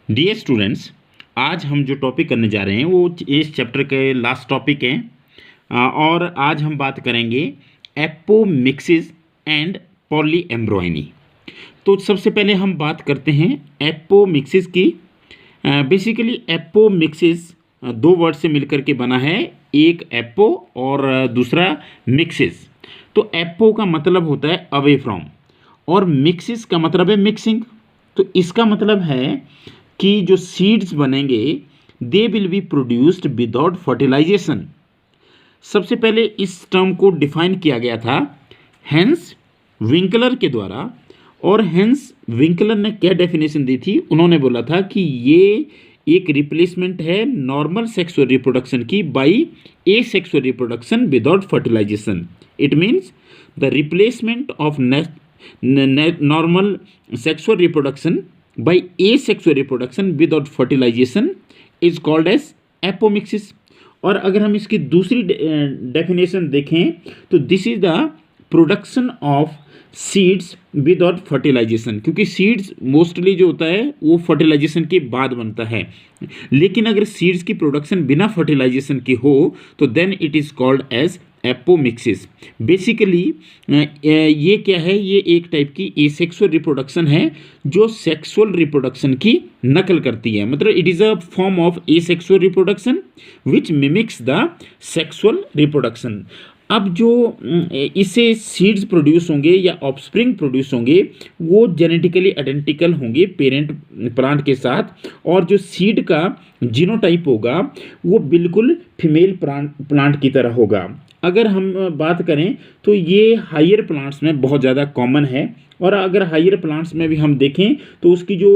Dear students, आज हम जो टॉपिक करने जा रहे हैं वो इस चैप्टर के लास्ट टॉपिक हैं। और आज हम बात करेंगे एपोमिक्सिस एंड पॉलीएम्ब्रोइनी। तो सबसे पहले हम बात करते हैं एपोमिक्सिस की। बेसिकली एपोमिक्सिस दो वर्ड से मिलकर के बना है, एक एपो और दूसरा मिक्सिस। तो एपो का मतलब होता है अवे फ्रॉम और मिक्सिस का मतलब है मिक्सिंग। तो इसका मतलब है कि जो सीड्स बनेंगे they will be produced without fertilization. सबसे पहले इस टर्म को डिफाइन किया गया था हेंस विंकलर के द्वारा। और हेंस विंकलर ने क्या डेफिनेशन दी थी? उन्होंने बोला था कि ये एक रिप्लेसमेंट है नॉर्मल सेक्सुअल रिप्रोडक्शन की by asexual reproduction without fertilization. It means the replacement of normal sexual reproduction by asexual reproduction without fertilization is called as apomixis। और अगर हम इसकी दूसरी डेफिनेशन देखें तो this is the production of seeds without fertilization, क्योंकि seeds mostly जो होता है वो फर्टिलाइजेशन के बाद बनता है। लेकिन अगर सीड्स की प्रोडक्शन बिना फर्टिलाइजेशन की हो तो then it is called as apomixis. Basically ये क्या है? ये एक टाइप की एसेक्सुअल रिप्रोडक्शन है जो सेक्सुअल रिप्रोडक्शन की नकल करती है। मतलब it is a form of asexual reproduction which mimics the sexual reproduction. अब जो इससे सीड्स प्रोड्यूस होंगे या ऑफस्प्रिंग प्रोड्यूस होंगे वो जेनेटिकली आइडेंटिकल होंगे पेरेंट प्लांट के साथ, और जो सीड का जीनोटाइप होगा वो बिल्कुल फीमेल प्लांट की तरह होगा। अगर हम बात करें तो ये हायर प्लांट्स में बहुत ज़्यादा कॉमन है। और अगर हायर प्लांट्स में भी हम देखें तो उसकी जो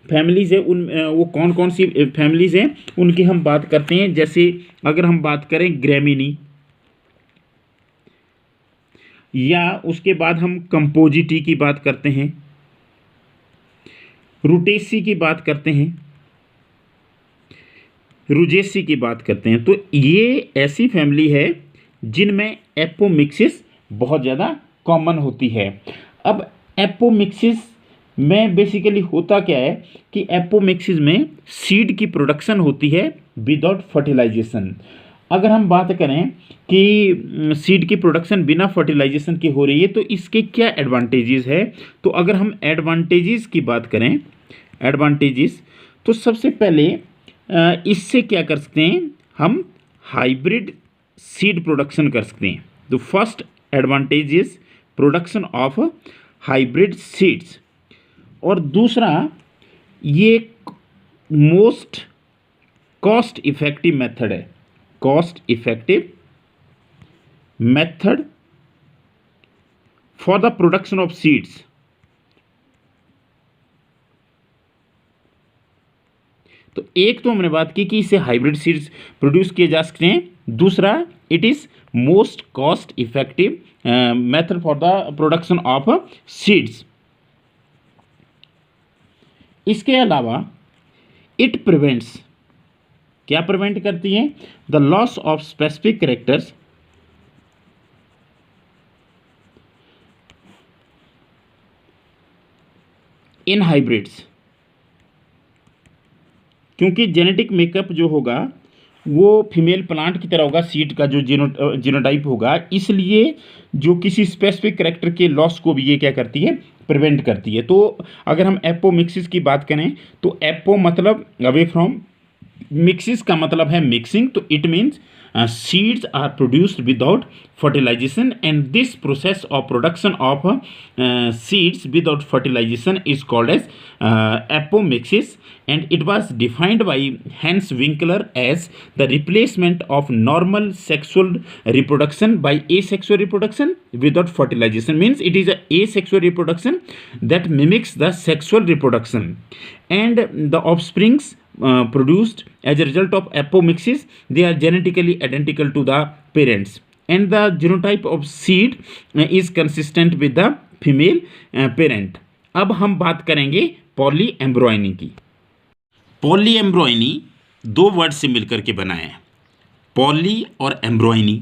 फैमिलीज़ है उन वो कौन कौन सी फैमिलीज़ हैं उनकी हम बात करते हैं। जैसे अगर हम बात करें ग्रेमिनी, या उसके बाद हम कंपोजिटी की बात करते हैं, रूटेसी की बात करते हैं, रुजेसी की बात करते हैं। तो ये ऐसी फैमिली है जिनमें एपोमिक्सिस बहुत ज़्यादा कॉमन होती है। अब एपोमिक्सिस में बेसिकली होता क्या है कि एपोमिक्सिस में सीड की प्रोडक्शन होती है विदाउट फर्टिलाइजेशन। अगर हम बात करें कि सीड की प्रोडक्शन बिना फर्टिलाइजेशन की हो रही है तो इसके क्या एडवांटेजेस है? तो अगर हम एडवांटेजेस की बात करें, एडवांटेजेस, तो सबसे पहले इससे क्या कर सकते हैं? हम हाइब्रिड सीड प्रोडक्शन कर सकते हैं। तो first advantage is production of hybrid seeds. और दूसरा, ये मोस्ट कॉस्ट इफेक्टिव मेथड है, cost effective method for the production of seeds. तो एक तो हमने बात की कि इससे हाइब्रिड सीड्स प्रोड्यूस किए जा सकते हैं। दूसरा, it is most cost effective method for the production of seeds. इसके अलावा इट प्रिवेंट्स, क्या प्रिवेंट करती है? The loss of specific characters in hybrids. क्योंकि जेनेटिक मेकअप जो होगा वो फीमेल प्लांट की तरह होगा, सीड का जो जीनोटाइप होगा, इसलिए जो किसी स्पेसिफिक कैरेक्टर के लॉस को भी ये क्या करती है? प्रिवेंट करती है। तो अगर हम एपोमिक्सिस की बात करें तो एपो मतलब अवे फ्रॉम, मिक्सिस का मतलब है मिक्सिंग। तो it means seeds are produced without fertilization, and this process of production of seeds without fertilization is called as apomixis, and it was defined by Hans Winkler as the replacement of normal sexual reproduction by asexual reproduction without fertilization. Means it is a asexual reproduction that mimics the sexual reproduction, and the offsprings produced as a result of apomixis, they are genetically identical to the parents, and the genotype of seed is consistent with the female parent. अब हम बात करेंगे पॉलीएम्ब्रोइनी की। पॉलीएम्ब्रोइनी दो word से मिलकर के बना है, पॉली और एम्ब्रोइनी।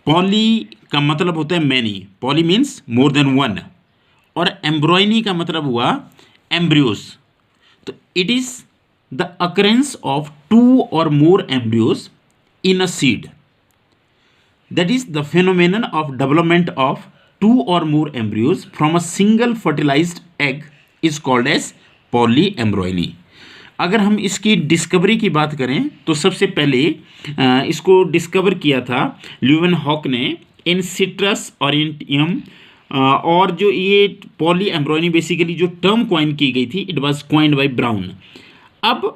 पॉली का मतलब होता है many, poly means more than one, और एम्ब्रोइनी का मतलब हुआ एम्ब्रियोस। तो it is the occurrence of 2 or more embryos in a seed. That is the phenomenon of development of 2 or more embryos from a single fertilized egg is called as polyembryony. अगर हम इसकी discovery की बात करें तो सबसे पहले इसको डिस्कवर किया था ल्यूवेनहॉक ने इन सिट्रस ऑरिएंटियम, और जो ये पॉली एम्ब्रॉयनी बेसिकली जो टर्म कॉइन की गई थी, it was coined bye brown. अब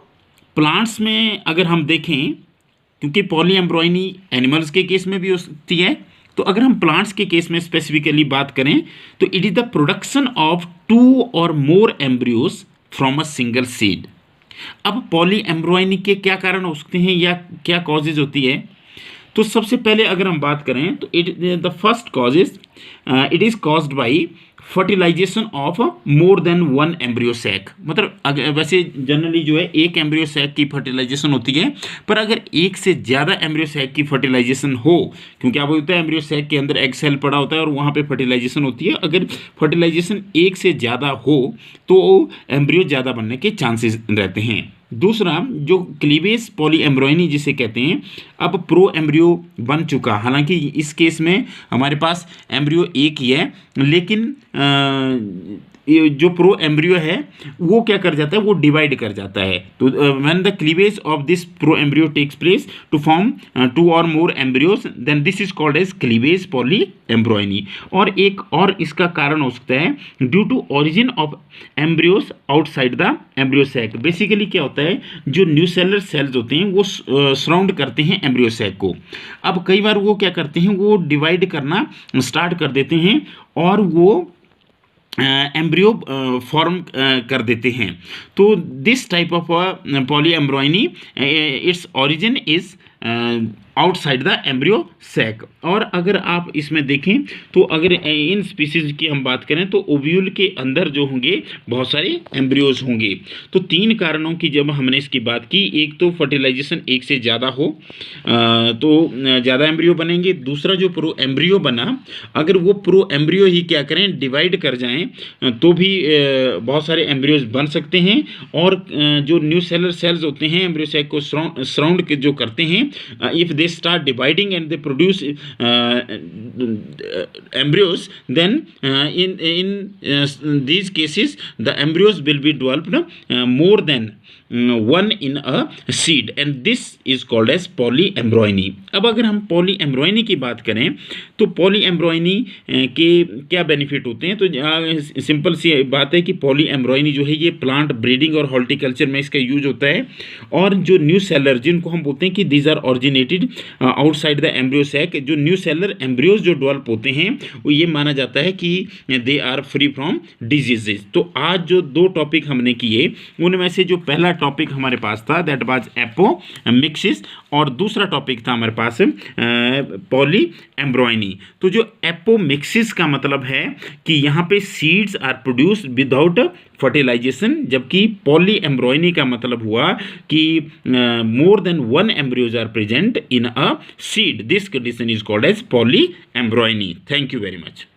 प्लांट्स में अगर हम देखें, क्योंकि पॉली एम्ब्रॉयनी एनिमल्स के केस में भी होती है, तो अगर हम प्लांट्स के केस में स्पेसिफिकली बात करें तो it is the production of 2 or more embryos from a single seed. अब पॉली एम्ब्रॉयनी के क्या कारण हो सकते हैं या क्या कॉजेज होती है, तो सबसे पहले अगर हम बात करें तो the first cause it is caused by fertilization of more than 1 embryo sac. मतलब वैसे जनरली जो है एक एम्ब्रियो सैक की फर्टिलाइजेशन होती है, पर अगर एक से ज़्यादा एम्ब्रियो सैक की फर्टिलाइजेशन हो, क्योंकि आप बोलते हैं एम्ब्रियो सैक के अंदर एग सेल पड़ा होता है और वहाँ पे फर्टिलाइजेशन होती है, अगर फर्टिलाइजेशन एक से ज़्यादा हो तो एम्ब्रियो ज़्यादा बनने के चांसेस रहते हैं। दूसरा जो क्लीवेज पॉली एम्ब्रॉयनी जिसे कहते हैं, अब प्रो एम्ब्रियो बन चुका, हालांकि इस केस में हमारे पास एम्ब्रियो एक ही है, लेकिन ये जो प्रो एम्ब्रियो है वो क्या कर जाता है, वो डिवाइड कर जाता है। तो when the cleavage of this proembryo takes place to form 2 or more embryos, then this is called as cleavage polyembryony. और एक और इसका कारण हो सकता है due to origin of embryos outside the embryo sac. Basically क्या होता है, जो न्यूसेलर सेल्स होते हैं वो सराउंड करते हैं एम्ब्रियो सैक को। अब कई बार वो क्या करते हैं, वो डिवाइड करना स्टार्ट कर देते हैं और वो एम्ब्रियो फॉर्म कर देते हैं। तो this type of polyembryony its origin is outside the embryo sac. और अगर आप इसमें देखें तो अगर इन स्पीसीज की हम बात करें तो ओव्यूल के अंदर जो होंगे बहुत सारे एम्ब्रियोज होंगे। तो 3 कारणों की जब हमने इसकी बात की, एक तो फर्टिलाइजेशन एक से ज़्यादा हो तो ज़्यादा एम्ब्रियो बनेंगे। दूसरा जो प्रो एम्ब्रियो बना, अगर वो प्रो एम्ब्रियो ही क्या करें, डिवाइड कर जाएं तो भी बहुत सारे एम्ब्रियोज बन सकते हैं। और जो न्यू सेलर सेल्स होते हैं एम्ब्रियो सैक को सराउंड जो करते हैं, if they start dividing and they produce embryos, then in these cases the embryos will be developed more than 1 in a seed, and this is called as polyembryony। अब अगर हम polyembryony की बात करें तो polyembryony के क्या बेनिफिट होते हैं, तो सिंपल सी बात है कि polyembryony जो है ये प्लांट ब्रीडिंग और हॉर्टिकल्चर में इसका यूज होता है। और जो न्यू सेलर जिनको हम बोलते हैं कि these are originated outside the embryo sac, जो न्यू सेलर एम्ब्रियोज जो डेवलप होते हैं वो ये माना जाता है कि they are free from diseases. तो आज जो 2 टॉपिक हमने किए उनमें से जो पहला टॉपिक हमारे पास था दैट वाज एपोमिक्सिस, और दूसरा टॉपिक था हमारे पास पॉली एम्ब्रॉयनी। तो जो एपोमिक्सिस का मतलब है कि यहाँ पे seeds are produced without fertilization, जबकि पॉली एम्ब्रॉयनी का मतलब हुआ कि more than 1 embryos are present in a seed. This condition is called as polyembryony. Thank you very much.